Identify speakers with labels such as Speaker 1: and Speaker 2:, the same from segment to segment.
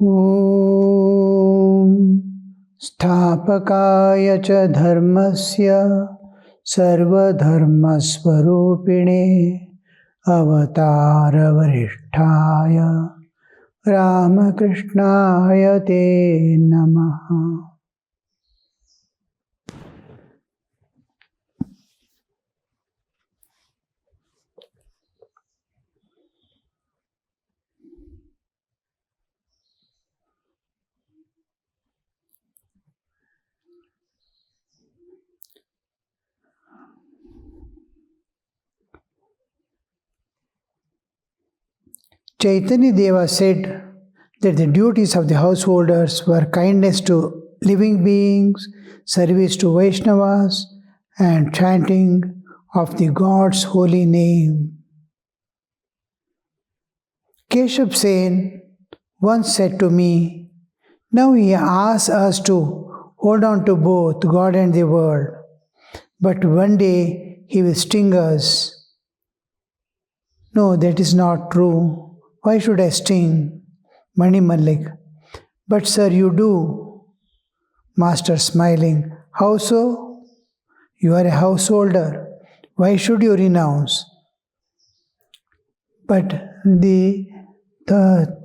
Speaker 1: Om Sthapakaya cha dharmasya sarvadharmasvarupine avatara varishtaya Ramakrishnaya te namaha. Chaitanya Deva said that the duties of the householders were kindness to living beings, service to Vaishnavas, and chanting of the God's holy name. Keshav Sen once said to me, now he asks us to hold on to both God and the world, but one day he will sting us. No, that is not true. Why should I sting? Mani Malik. But sir, you do. Master smiling. How so? You are a householder. Why should you renounce? But the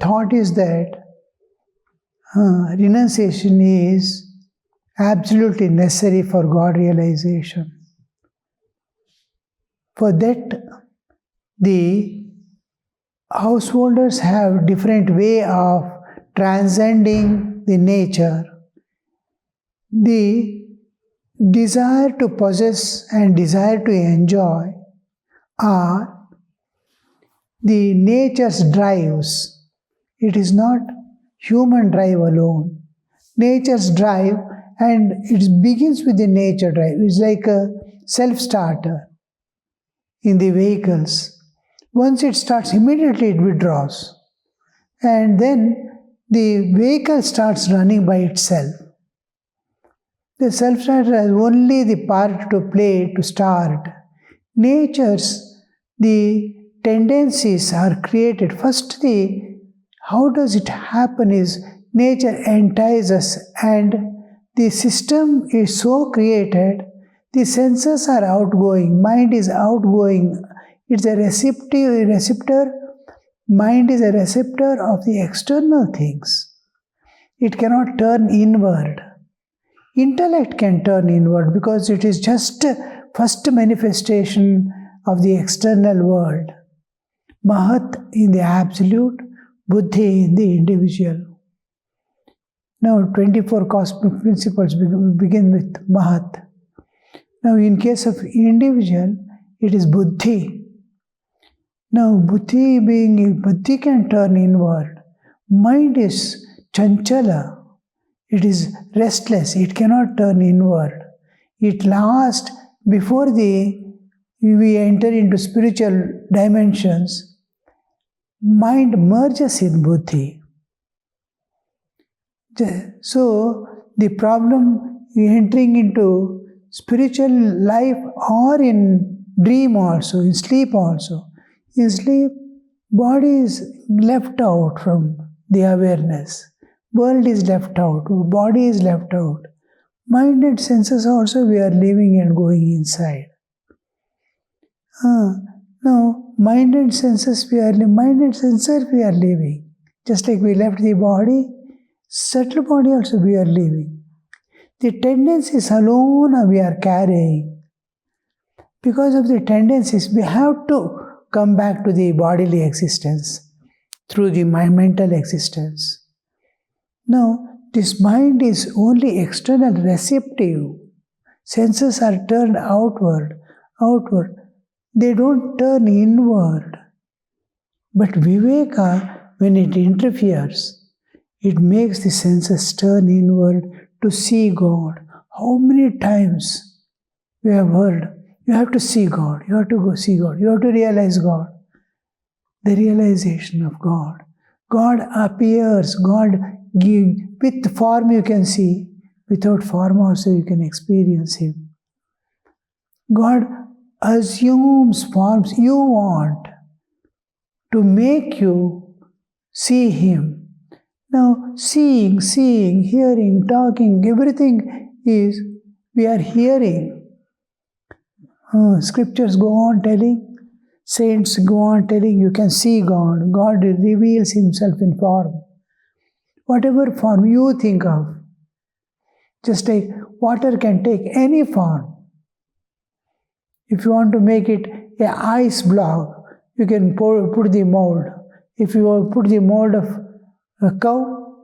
Speaker 1: thought is that renunciation is absolutely necessary for God realization. For that, the householders have different way of transcending the nature. The desire to possess and desire to enjoy are the nature's drives. It is not human drive alone. Nature's drive, and it begins with the nature drive. It's like a self-starter in the vehicles. Once it starts, immediately it withdraws. And then the vehicle starts running by itself. The self-starter has only the part to play to start. Nature's, the tendencies are created. First, how does it happen is nature entices and the system is so created, the senses are outgoing, mind is outgoing. It's a receptor. Mind is a receptor of the external things. It cannot turn inward. Intellect can turn inward because it is just first manifestation of the external world. Mahat in the absolute, Buddhi in the individual. Now 24 cosmic principles begin with Mahat. Now in case of individual, it is Buddhi. Now, Buddhi can turn inward. Mind is chanchala. It is restless. It cannot turn inward. It lasts before we enter into spiritual dimensions. Mind merges in Buddhi. So, the problem entering into spiritual life or in dream also, in sleep also. In sleep, body is left out from the awareness. World is left out. Body is left out. Mind and senses also we are living and going inside. Now, mind and senses we are living. Just like we left the body, subtle body also we are living. The tendencies alone we are carrying. Because of the tendencies, we have to come back to the bodily existence through the mental existence. Now, this mind is only external receptive. Senses are turned outward. They don't turn inward. But Viveka, when it interferes, it makes the senses turn inward to see God. How many times we have heard, you have to see God, you have to go see God, you have to realize God. The realization of God. God appears, God gives, with form you can see, without form also you can experience Him. God assumes forms you want to make you see Him. Now, seeing, hearing, talking, everything is, we are hearing. Scriptures go on telling, saints go on telling, you can see God. God reveals Himself in form. Whatever form you think of. Just like water can take any form. If you want to make it an ice block, you can put the mold. If you put the mold of a cow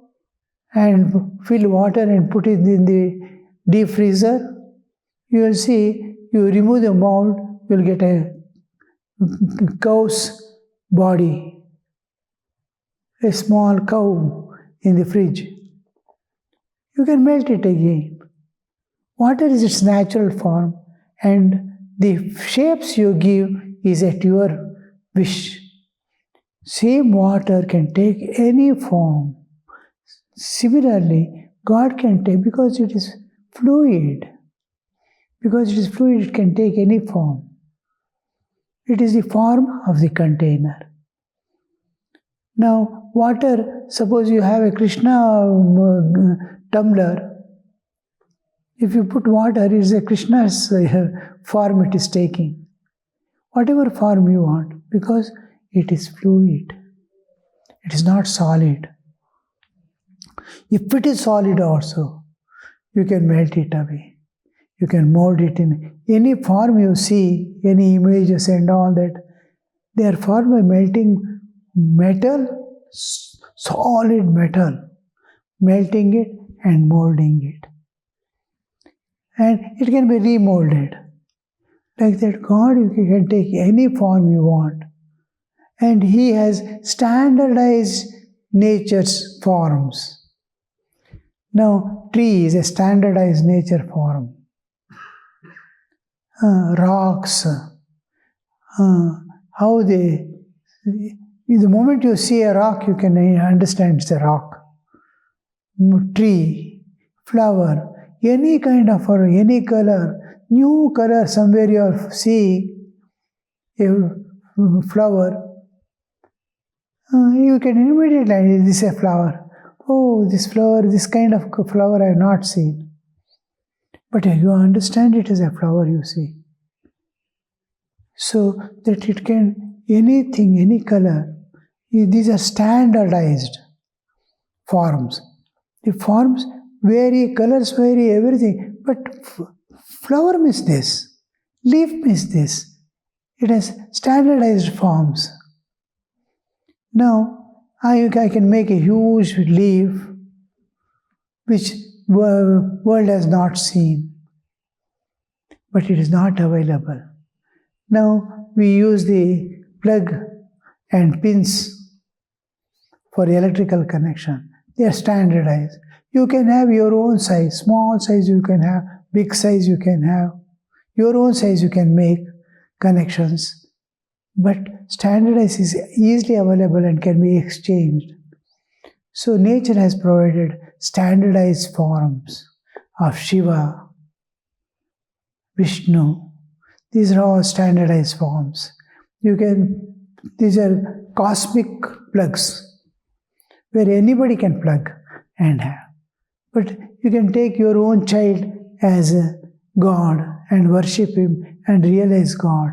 Speaker 1: and fill water and put it in the deep freezer, you will see, you remove the mold, you will get a cow's body, a small cow in the fridge. You can melt it again. Water is its natural form, and the shapes you give is at your wish. Same water can take any form. Similarly, God can take, because it is fluid. Because it is fluid, it can take any form. It is the form of the container. Now, water, suppose you have a Krishna tumbler. If you put water, it is a Krishna's form it is taking. Whatever form you want, because it is fluid. It is not solid. If it is solid also, you can melt it away. You can mold it in any form you see, any images and all that. They are formed by melting metal, solid metal, melting it and molding it. And it can be remolded. Like that, God, you can take any form you want. And He has standardized nature's forms. Now, tree is a standardized nature form. Rocks, how they, the moment you see a rock, you can understand it's a rock. Tree, flower, any kind of, or any color, new color, somewhere you are seeing a flower, you can immediately, this is a flower. Oh, this flower, this kind of flower I have not seen. But you understand it as a flower, you see. So that it can, anything, any color, these are standardized forms. The forms vary, colors vary, everything. But flower means this, leaf means this. It has standardized forms. Now, I can make a huge leaf which world has not seen, but it is not available. Now we use the plug and pins for electrical connection. They are standardized. You can have your own size, small size you can have, big size you can have, your own size you can make connections. But standardized is easily available and can be exchanged. So nature has provided standardized forms of Shiva, Vishnu. These are all standardized forms. These are cosmic plugs where anybody can plug and have. But you can take your own child as a God and worship him and realize God.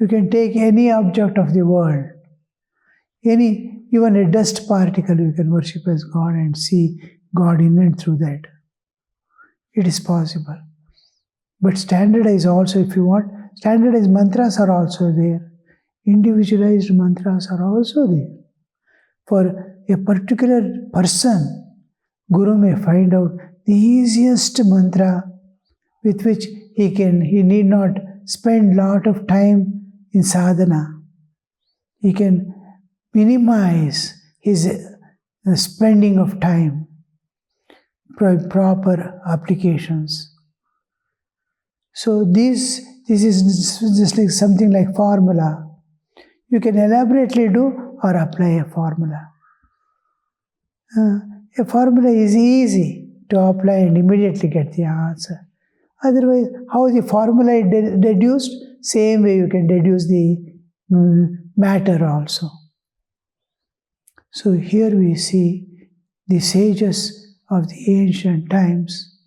Speaker 1: You can take any object of the world, even a dust particle you can worship as God and see God in and through that. It is possible. But standardized also, if you want, standardized mantras are also there. Individualized mantras are also there. For a particular person, Guru may find out the easiest mantra with which he need not spend lot of time in sadhana. He can minimize his spending of time, proper applications. So this is just like something like formula. You can elaborately do or apply a formula. A formula is easy to apply and immediately get the answer. Otherwise, how the formula is deduced? Same way you can deduce the matter also. So here we see the sages of the ancient times,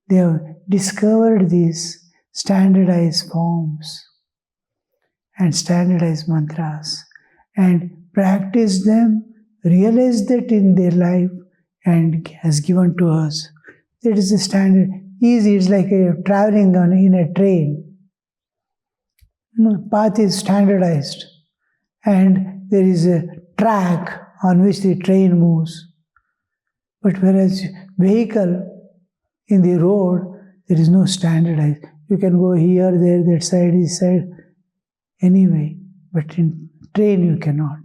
Speaker 1: they have discovered these standardized forms and standardized mantras and practiced them, realized that in their life and has given to us. That is the standard. Easy, it's like traveling in a train. Path is standardized and there is a track on which the train moves. But whereas vehicle in the road, there is no standardized. You can go here, there, that side, this side, anyway. But in train you cannot.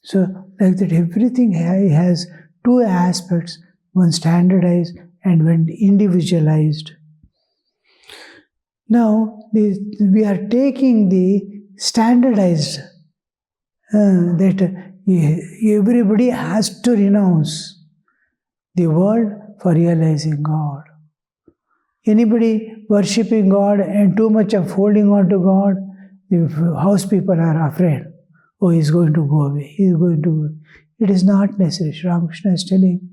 Speaker 1: So like that, everything has two aspects, one standardized and one individualized. Now, we are taking the standardized that everybody has to renounce the world for realizing God. Anybody worshipping God and too much of holding on to God, the house people are afraid. Oh, he's going to go away. He's going to go. It is not necessary. Sri Ramakrishna is telling,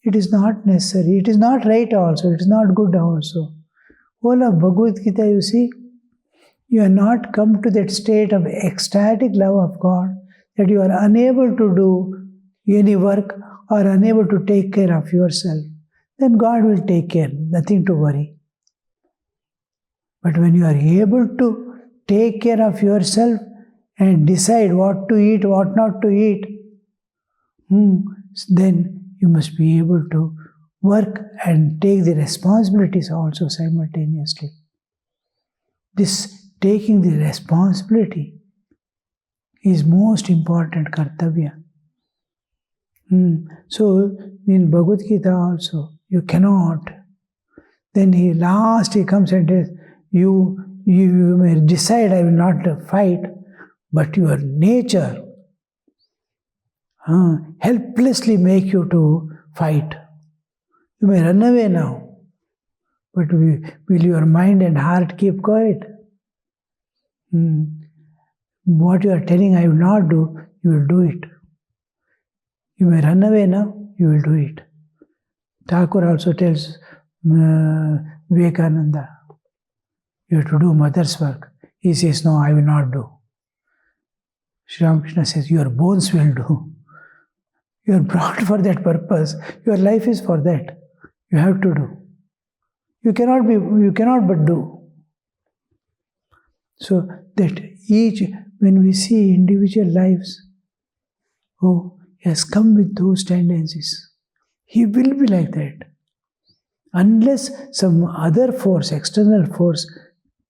Speaker 1: it is not necessary. It is not right also. It is not good also. All of Bhagavad Gita, you see, you are not come to that state of ecstatic love of God that you are unable to do any work or unable to take care of yourself. Then God will take care, nothing to worry. But when you are able to take care of yourself and decide what to eat, what not to eat, then you must be able to work and take the responsibilities also simultaneously. This taking the responsibility is most important kartavya. So in Bhagavad Gita also, you cannot. Then he comes and says, you may decide I will not fight, but your nature helplessly make you to fight. You may run away now, but will your mind and heart keep quiet? What you are telling I will not do, you will do it. You may run away now, you will do it. Thakur also tells Vivekananda, you have to do mother's work. He says, no, I will not do. Sri Ramakrishna says, your bones will do. You are brought for that purpose. Your life is for that. You have to do. You cannot but do. So that when we see individual lives, he has come with those tendencies. He will be like that. Unless some other force, external force,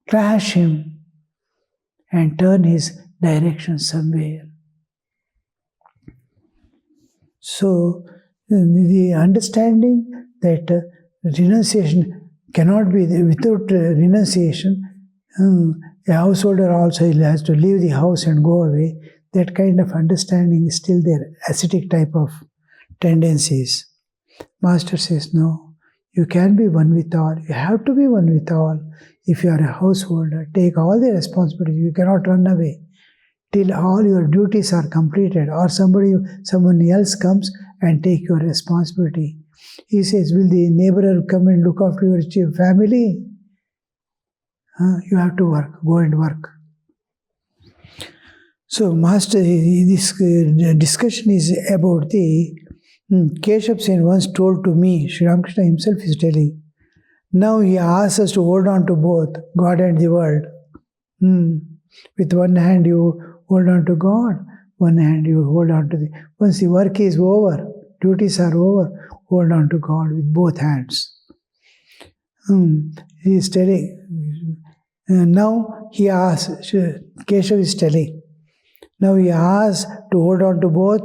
Speaker 1: crash him and turn his direction somewhere. So, the understanding that renunciation cannot be there without renunciation, a householder also has to leave the house and go away. That kind of understanding is still there, ascetic type of tendencies. Master says, no, you can be one with all. You have to be one with all. If you are a householder, take all the responsibility. You cannot run away till all your duties are completed, or someone else comes and take your responsibility. He says, will the neighbor come and look after your family? You have to work, go and work. So, Master, this discussion is about the Keshav Sen once told to me, Sri Ramakrishna himself is telling, now he asks us to hold on to both, God and the world. With one hand you hold on to God, one hand you hold on to once the work is over, duties are over, hold on to God with both hands. He is telling, now he asks, Keshav is telling, now he asks to hold on to both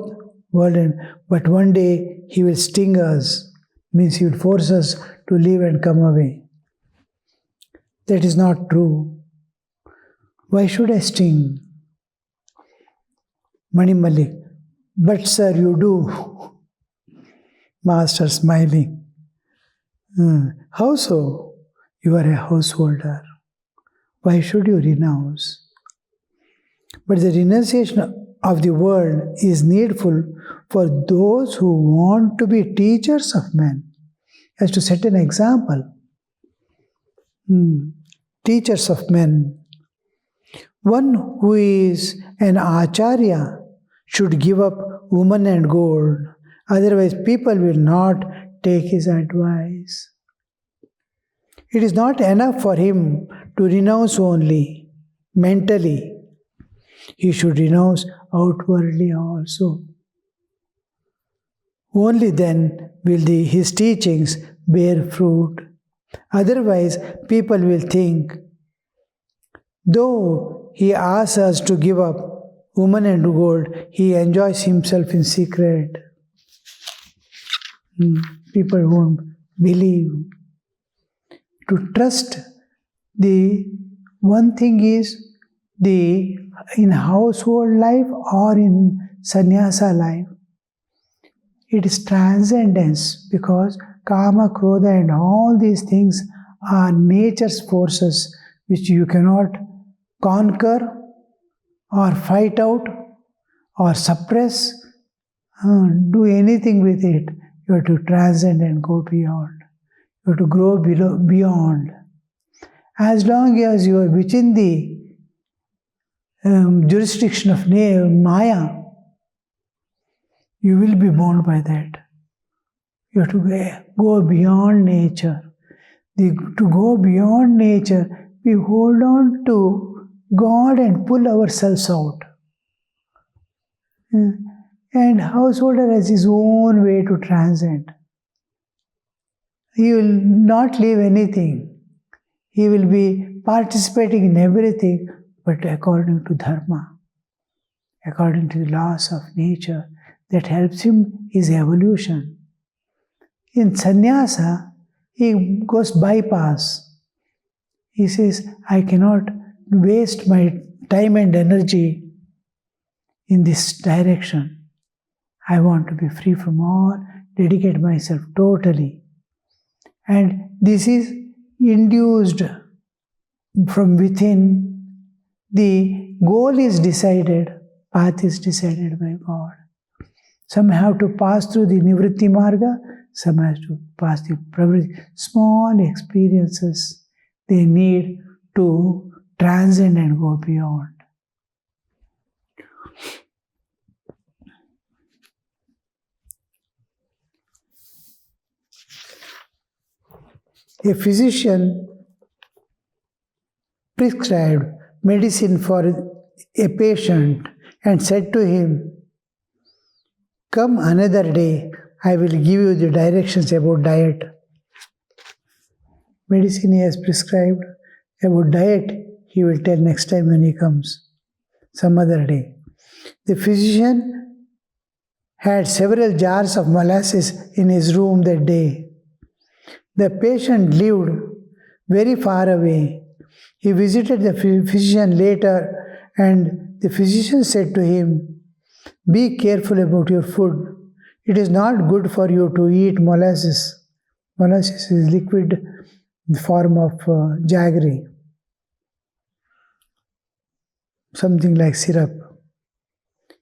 Speaker 1: world and, but one day he will sting us, means he will force us to leave and come away. That is not true. Why should I sting? Mani Malik, but sir, you do. Master smiling. How so? You are a householder. Why should you renounce? But the renunciation of the world is needful for those who want to be teachers of men. He has to set an example. Teachers of men. One who is an acharya should give up woman and gold, otherwise people will not take his advice. It is not enough for him to renounce only mentally. He should renounce outwardly also. Only then will his teachings bear fruit. Otherwise, people will think, though he asks us to give up woman and gold, he enjoys himself in secret. People won't believe. To trust, the one thing is in household life or in sannyasa life, it is transcendence, because kama, krodha and all these things are nature's forces which you cannot conquer or fight out or suppress, do anything with it. You have to transcend and go beyond. You have to grow beyond. As long as you are within the jurisdiction of Maya, you will be bound by that. You have to go beyond nature. To go beyond nature, we hold on to God and pull ourselves out. And householder has his own way to transcend. He will not leave anything. He will be participating in everything, but according to dharma, according to the laws of nature that helps him his evolution. In sannyasa, he goes bypass. He says, I cannot waste my time and energy in this direction. I want to be free from all, dedicate myself totally. And this is induced from within. The goal is decided, path is decided by God. Some have to pass through the nivritti marga, some have to pass the pravritti. Small experiences they need to transcend and go beyond. A physician prescribed medicine for a patient and said to him, "Come another day, I will give you the directions about diet." Medicine he has prescribed, about diet he will tell next time when he comes, some other day. The physician had several jars of molasses in his room that day. The patient lived very far away. He visited the physician later, and the physician said to him, "Be careful about your food. It is not good for you to eat molasses." Molasses is liquid form of jaggery, something like syrup.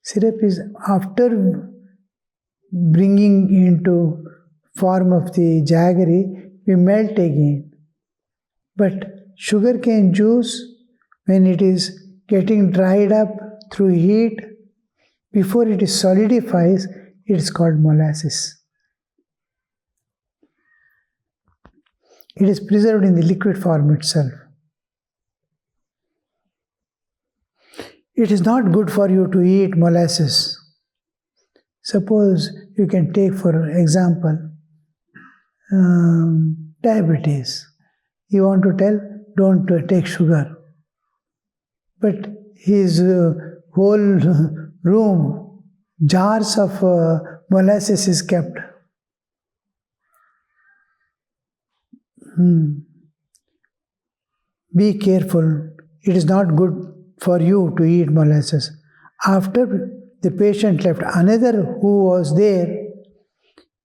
Speaker 1: Syrup is after bringing into form of the jaggery, we melt again. But sugarcane juice, when it is getting dried up through heat, before it is solidifies, it is called molasses. It is preserved in the liquid form itself. It is not good for you to eat molasses. Suppose you can take, for example, diabetes. You want to tell, don't take sugar. But his whole room, jars of molasses is kept. Be careful. It is not good for you to eat molasses. After the patient left, another who was there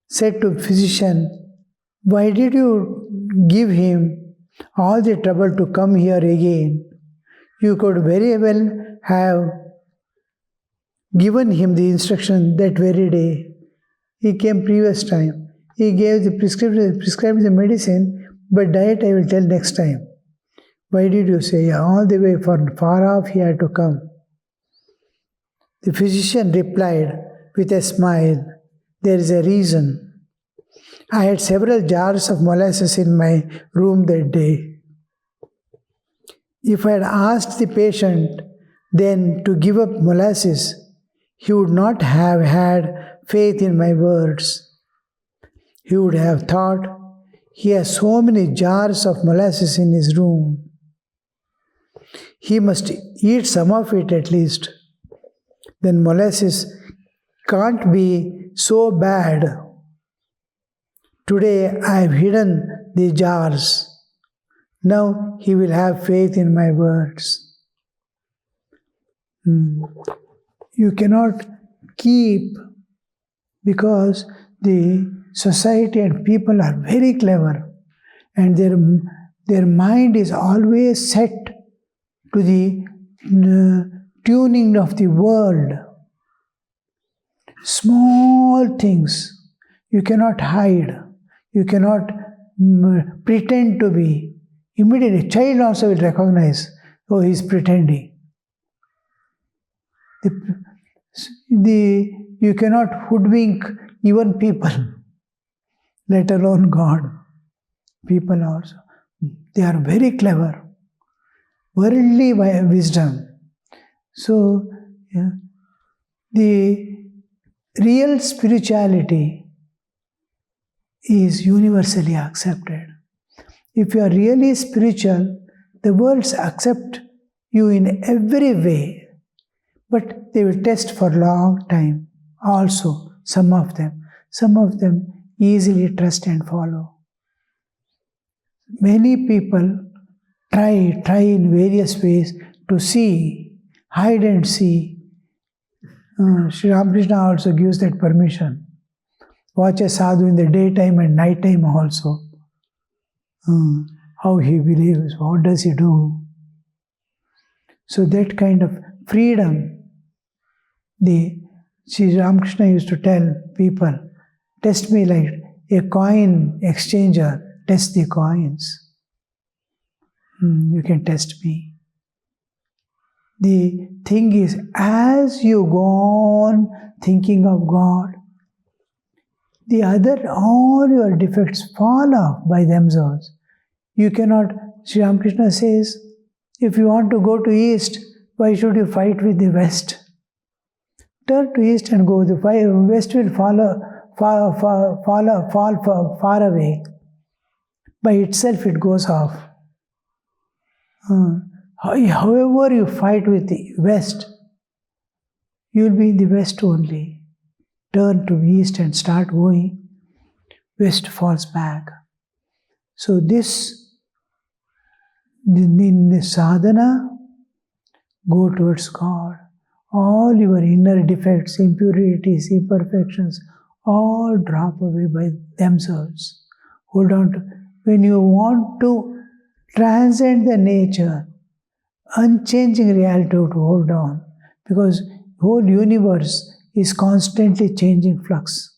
Speaker 1: said to physician, "Why did you give him all the trouble to come here again? You could very well have given him the instruction that very day. He came previous time. He gave the prescribed the medicine, but diet I will tell next time. Why did you say? All the way from far off he had to come. The physician replied with a smile, there is a reason. I had several jars of molasses in my room that day. If I had asked the patient then to give up molasses, he would not have had faith in my words. He would have thought, he has so many jars of molasses in his room. He must eat some of it at least. Then molasses can't be so bad. Today I have hidden the jars. Now he will have faith in my words. You cannot keep, because the society and people are very clever and their mind is always set to the tuning of the world. Small things you cannot hide, you cannot pretend to be. Immediately, a child also will recognize, oh, he is pretending. You cannot hoodwink even people, let alone God. People also, they are very clever. Worldly wisdom. So, the real spirituality is universally accepted. If you are really spiritual, the worlds accept you in every way, but they will test for a long time. Also, some of them easily trust and follow. Many people try in various ways to see, hide and see. Sri Ramakrishna also gives that permission. Watch a sadhu in the daytime and nighttime also. How he believes, what does he do? So that kind of freedom, Sri Ramakrishna used to tell people, test me like a coin exchanger, test the coins. You can test me. The thing is, as you go on thinking of God, all your defects fall off by themselves. You cannot, Sri Ramakrishna says, if you want to go to East, why should you fight with the West? Turn to East and go. The West will fall far away. By itself it goes off. However you fight with the West, you will be in the West only. Turn to East and start going. West falls back. So in the sadhana, go towards God. All your inner defects, impurities, imperfections, all drop away by themselves. Hold on to. When you want to transcend the nature, unchanging reality, to hold on, because the whole universe is constantly changing flux.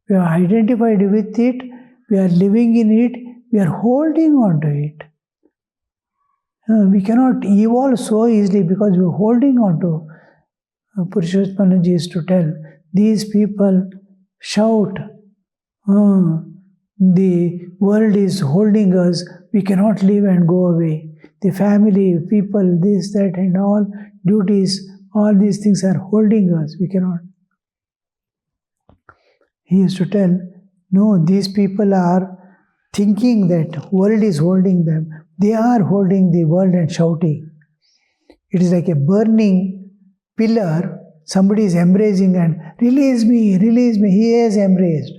Speaker 1: We are identified with it, we are living in it, we are holding on to it. We cannot evolve so easily because we are holding on to. Purushottamanaji used to tell, these people shout, the world is holding us, we cannot live and go away. The family, people, this, that, and all duties, all these things are holding us, we cannot. He used to tell, no, these people are thinking that world is holding them. They are holding the world and shouting. It is like a burning pillar, somebody is embracing and release me, he is embraced.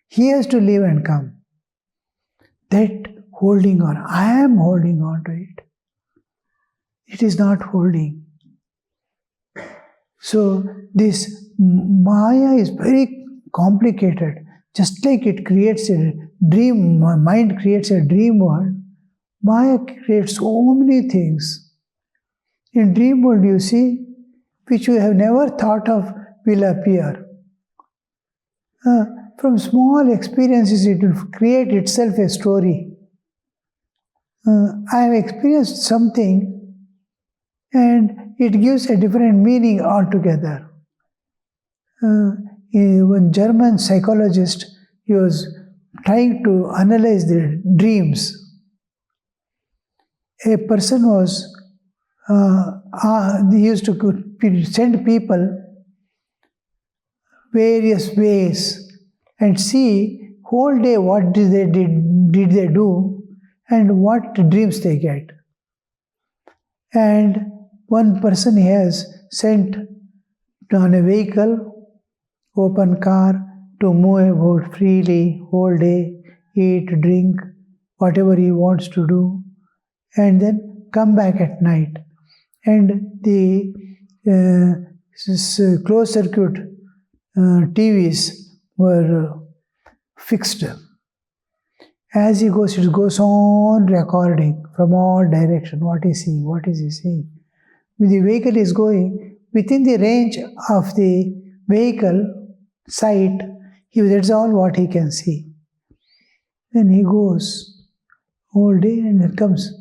Speaker 1: He has to leave and come. That holding on, I am holding on to it. It is not holding. So this Maya is very complicated. Just like it creates a dream, mind creates a dream world, Maya creates so many things. In dream world, you see, which you have never thought of will appear. From small experiences, it will create itself a story. I have experienced something and it gives a different meaning altogether. One German psychologist, he was trying to analyze the dreams. A person was, they used to send people various ways and see whole day what did they do and what dreams they get. And one person has sent on a vehicle, open car, to move about freely whole day, eat, drink, whatever he wants to do, and then come back at night. And the closed circuit TVs were fixed. As he goes, it goes on recording from all directions. What is he? What is he seeing? When the vehicle is going within the range of the vehicle sight, that's all what he can see. Then he goes all day and then comes.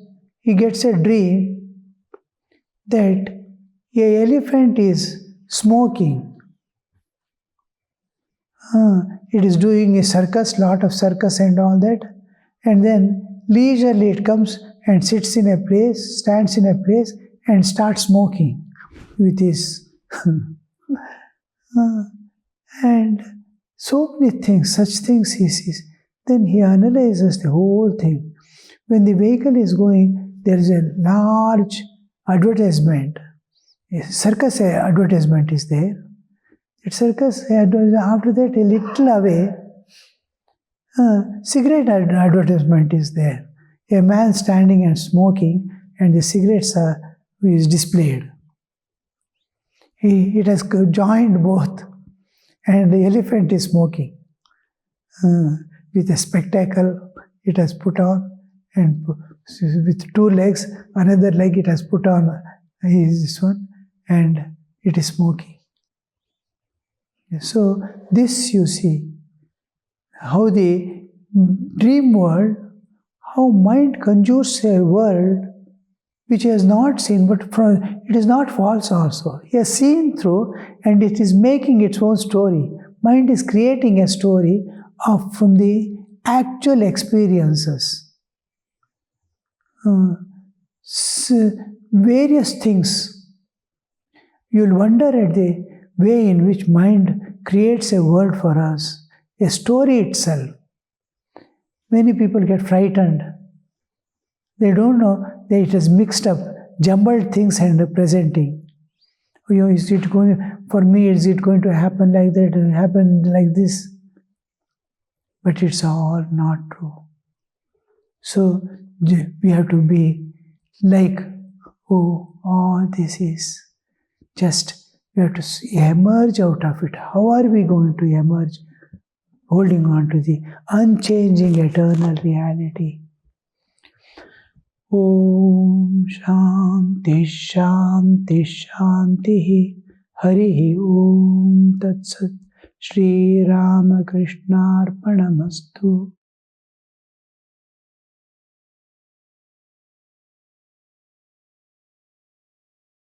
Speaker 1: He gets a dream that an elephant is smoking. It is doing a circus, lot of circus and all that. And then leisurely it comes and sits in a place, stands in a place and starts smoking with his and so many things, such things he sees. Then he analyzes the whole thing. When the vehicle is going, there is a large advertisement. A circus advertisement is there. That circus advertisement, after that, a little away, cigarette advertisement is there. A man standing and smoking, and the cigarettes is displayed. It has joined both, and the elephant is smoking. With a spectacle it has put on, and with two legs, another leg it has put on this one, and it is smoking. So this you see, how the dream world, how mind conjures a world which he has not seen, but it is not false also. He has seen through and it is making its own story. Mind is creating a story from the actual experiences. Various things. You'll wonder at the way in which mind creates a world for us, a story itself. Many people get frightened. They don't know that it has mixed up, jumbled things and presenting. Is it going, for me, is it going to happen like that and happen like this? But it's all not true. So we have to be like, all this is just, we have to emerge out of it. How are we going to emerge? Holding on to the unchanging eternal reality. Om Shanti Shanti Shanti Hari Om Tat Sat Shri Ramakrishna Arpanamastu.